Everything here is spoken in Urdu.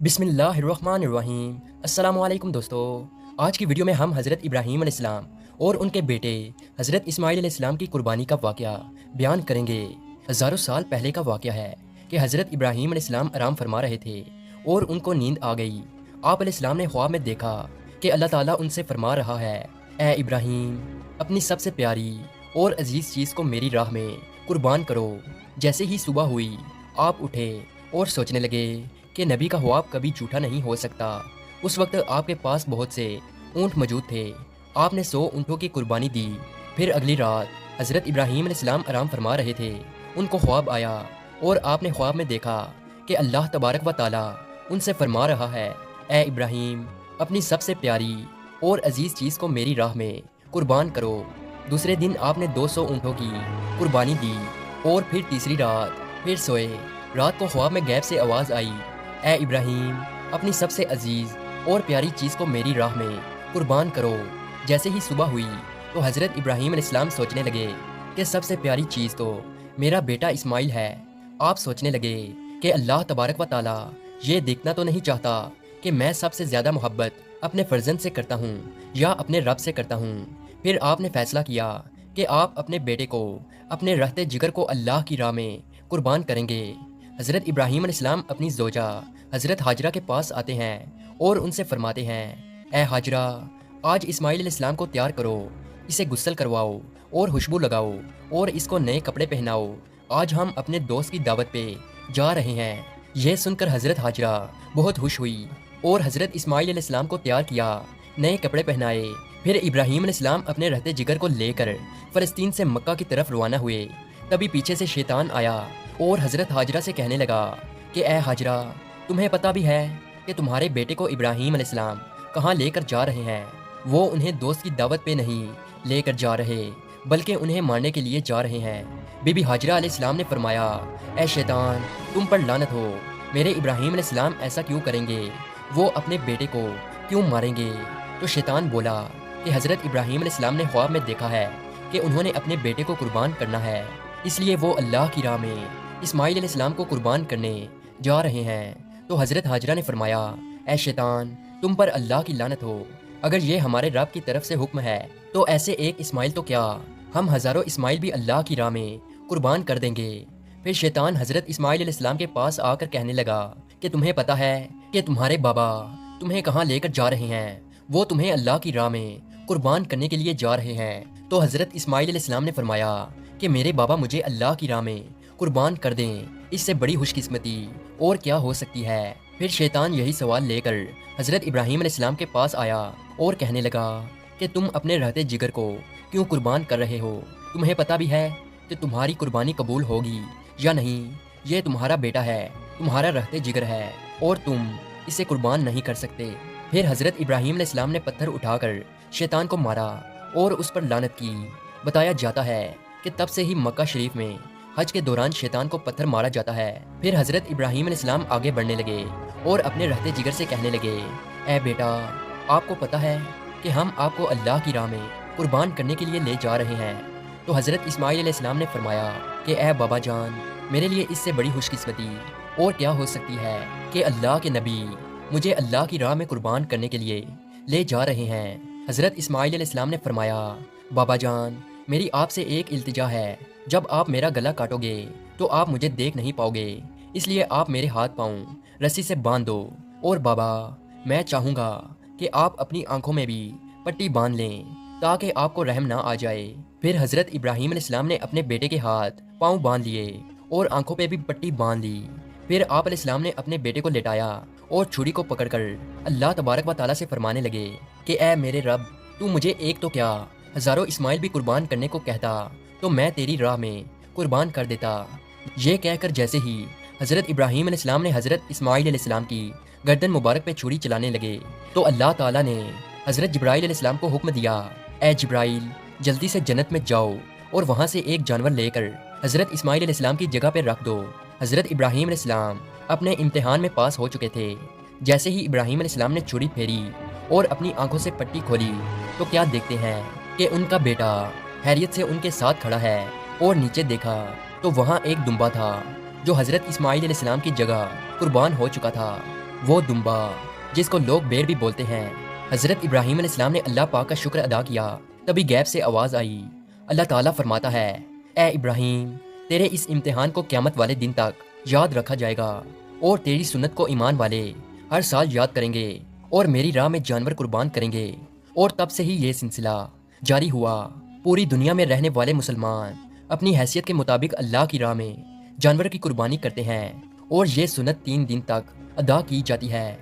بسم اللہ الرحمن الرحیم۔ السلام علیکم دوستو، آج کی ویڈیو میں ہم حضرت ابراہیم علیہ السلام اور ان کے بیٹے حضرت اسماعیل علیہ السلام کی قربانی کا واقعہ بیان کریں گے۔ ہزاروں سال پہلے کا واقعہ ہے کہ حضرت ابراہیم علیہ السلام آرام فرما رہے تھے اور ان کو نیند آ گئی۔ آپ علیہ السلام نے خواب میں دیکھا کہ اللہ تعالیٰ ان سے فرما رہا ہے، اے ابراہیم، اپنی سب سے پیاری اور عزیز چیز کو میری راہ میں قربان کرو۔ جیسے ہی صبح ہوئی آپ اٹھے اور سوچنے لگے کہ نبی کا خواب کبھی جھوٹا نہیں ہو سکتا۔ اس وقت آپ کے پاس بہت سے اونٹ موجود تھے۔ آپ نے 100 اونٹوں کی قربانی دی۔ پھر اگلی رات حضرت ابراہیم علیہ السلام آرام فرما رہے تھے۔ ان کو خواب آیا اور آپ نے خواب میں دیکھا کہ اللہ تبارک و تعالیٰ ان سے فرما رہا ہے، اے ابراہیم، اپنی سب سے پیاری اور عزیز چیز کو میری راہ میں قربان کرو۔ دوسرے دن آپ نے 200 اونٹوں کی قربانی دی اور پھر تیسری رات پھر سوئے۔ رات کو خواب میں غیب سے آواز آئی، اے ابراہیم، اپنی سب سے عزیز اور پیاری چیز کو میری راہ میں قربان کرو۔ جیسے ہی صبح ہوئی تو حضرت ابراہیم علیہ السلام سوچنے لگے کہ سب سے پیاری چیز تو میرا بیٹا اسماعیل ہے۔ آپ سوچنے لگے کہ اللہ تبارک و تعالیٰ یہ دیکھنا تو نہیں چاہتا کہ میں سب سے زیادہ محبت اپنے فرزند سے کرتا ہوں یا اپنے رب سے کرتا ہوں۔ پھر آپ نے فیصلہ کیا کہ آپ اپنے بیٹے کو، اپنے رہتے جگر کو اللہ کی راہ میں قربان کریں گے۔ حضرت ابراہیم علیہ السلام اپنی زوجہ حضرت حاجرہ کے پاس آتے ہیں اور ان سے فرماتے ہیں، اے حاجرہ، آج اسماعیل علیہ السلام کو تیار کرو، اسے غسل کرواؤ اور خوشبو لگاؤ اور اس کو نئے کپڑے پہناؤ۔ آج ہم اپنے دوست کی دعوت پہ جا رہے ہیں۔ یہ سن کر حضرت حاجرہ بہت خوش ہوئی اور حضرت اسماعیل علیہ السلام کو تیار کیا، نئے کپڑے پہنائے۔ پھر ابراہیم علیہ السلام اپنے رہتے جگر کو لے کر فلسطین سے مکہ کی طرف روانہ ہوئے۔ تبھی پیچھے سے شیطان آیا اور حضرت حاجرہ سے کہنے لگا کہ اے حاجرہ، تمہیں پتہ بھی ہے کہ تمہارے بیٹے کو ابراہیم علیہ السلام کہاں لے کر جا رہے ہیں؟ وہ انہیں دوست کی دعوت پہ نہیں لے کر جا رہے بلکہ انہیں مارنے کے لیے جا رہے ہیں۔ بی بی حاجرہ علیہ السلام نے فرمایا، اے شیطان، تم پر لعنت ہو، میرے ابراہیم علیہ السلام ایسا کیوں کریں گے؟ وہ اپنے بیٹے کو کیوں ماریں گے؟ تو شیطان بولا کہ حضرت ابراہیم علیہ السلام نے خواب میں دیکھا ہے کہ انہوں نے اپنے بیٹے کو قربان کرنا ہے، اس لیے وہ اللہ کی راہ میں اسماعیل علیہ السلام کو قربان کرنے جا رہے ہیں۔ تو حضرت حاجرہ نے فرمایا، اے شیطان، تم پر اللہ کی لعنت ہو، اگر یہ ہمارے رب کی طرف سے حکم ہے تو ایسے ایک اسماعیل تو کیا، ہم ہزاروں اسماعیل بھی اللہ کی راہ میں قربان کر دیں گے۔ پھر شیطان حضرت اسماعیل علیہ السلام کے پاس آ کر کہنے لگا کہ تمہیں پتہ ہے کہ تمہارے بابا تمہیں کہاں لے کر جا رہے ہیں؟ وہ تمہیں اللہ کی راہ میں قربان کرنے کے لیے جا رہے ہیں۔ تو حضرت اسماعیل علیہ السلام نے فرمایا کہ میرے بابا مجھے اللہ کی راہ میں قربان کر دیں، اس سے بڑی خوش قسمتی اور کیا ہو سکتی ہے؟ پھر شیطان یہی سوال لے کر حضرت ابراہیم علیہ السلام کے پاس آیا اور کہنے لگا کہ تم اپنے رہتے جگر کو کیوں قربان کر رہے ہو؟ تمہیں پتہ بھی ہے کہ تمہاری قربانی قبول ہوگی یا نہیں؟ یہ تمہارا بیٹا ہے، تمہارا رہتے جگر ہے اور تم اسے قربان نہیں کر سکتے۔ پھر حضرت ابراہیم علیہ السلام نے پتھر اٹھا کر شیطان کو مارا اور اس پر لعنت کی۔ بتایا جاتا ہے کہ تب سے ہی مکہ شریف میں حج کے دوران شیطان کو پتھر مارا جاتا ہے۔ پھر حضرت ابراہیم علیہ السلام آگے بڑھنے لگے اور اپنے رہتے جگر سے کہنے لگے، اے بیٹا، آپ کو پتہ ہے کہ ہم آپ کو اللہ کی راہ میں قربان کرنے کے لیے لے جا رہے ہیں۔ تو حضرت اسماعیل علیہ السلام نے فرمایا کہ اے بابا جان، میرے لیے اس سے بڑی خوش قسمتی اور کیا ہو سکتی ہے کہ اللہ کے نبی مجھے اللہ کی راہ میں قربان کرنے کے لیے لے جا رہے ہیں۔ حضرت اسماعیل علیہ السلام نے فرمایا، بابا جان، میری آپ سے ایک التجا ہے، جب آپ میرا گلا کاٹو گے تو آپ مجھے دیکھ نہیں پاؤ گے، اس لیے آپ میرے ہاتھ پاؤں رسی سے باندھ دو، اور بابا، میں چاہوں گا کہ آپ اپنی آنکھوں میں بھی پٹی باندھ لیں تاکہ آپ کو رحم نہ آ جائے۔ پھر حضرت ابراہیم علیہ السلام نے اپنے بیٹے کے ہاتھ پاؤں باندھ لیے اور آنکھوں پہ بھی پٹی باندھ لی۔ پھر آپ علیہ السلام نے اپنے بیٹے کو لٹایا اور چھری کو پکڑ کر اللہ تبارک و تعالیٰ سے فرمانے لگے کہ اے میرے رب، تو مجھے ایک تو کیا، ہزاروں اسماعیل بھی قربان کرنے کو کہتا تو میں تیری راہ میں قربان کر دیتا۔ یہ کہہ کر جیسے ہی حضرت ابراہیم علیہ السلام نے حضرت اسماعیل علیہ السلام کی گردن مبارک پہ چھری چلانے لگے تو اللہ تعالیٰ نے حضرت جبرائیل علیہ السلام کو حکم دیا، اے جبرائیل، جلدی سے جنت میں جاؤ اور وہاں سے ایک جانور لے کر حضرت اسماعیل علیہ السلام کی جگہ پہ رکھ دو۔ حضرت ابراہیم علیہ السلام اپنے امتحان میں پاس ہو چکے تھے۔ جیسے ہی ابراہیم علیہ السلام نے چھری پھیری اور اپنی آنکھوں سے پٹی کھولی تو کیا دیکھتے ہیں کہ ان کا بیٹا خیریت سے ان کے ساتھ کھڑا ہے، اور نیچے دیکھا تو وہاں ایک دمبا تھا جو حضرت اسماعیل علیہ السلام کی جگہ قربان ہو چکا تھا۔ وہ دمبا جس کو لوگ بیر بھی بولتے ہیں۔ حضرت ابراہیم علیہ السلام نے اللہ پاک کا شکر ادا کیا، تبھی غیب سے آواز آئی۔ اللہ تعالیٰ فرماتا ہے، اے ابراہیم، تیرے اس امتحان کو قیامت والے دن تک یاد رکھا جائے گا، اور تیری سنت کو ایمان والے ہر سال یاد کریں گے اور میری راہ میں جانور قربان کریں گے۔ اور تب سے ہی یہ سلسلہ جاری ہوا۔ پوری دنیا میں رہنے والے مسلمان اپنی حیثیت کے مطابق اللہ کی راہ میں جانور کی قربانی کرتے ہیں، اور یہ سنت 3 دن تک ادا کی جاتی ہے۔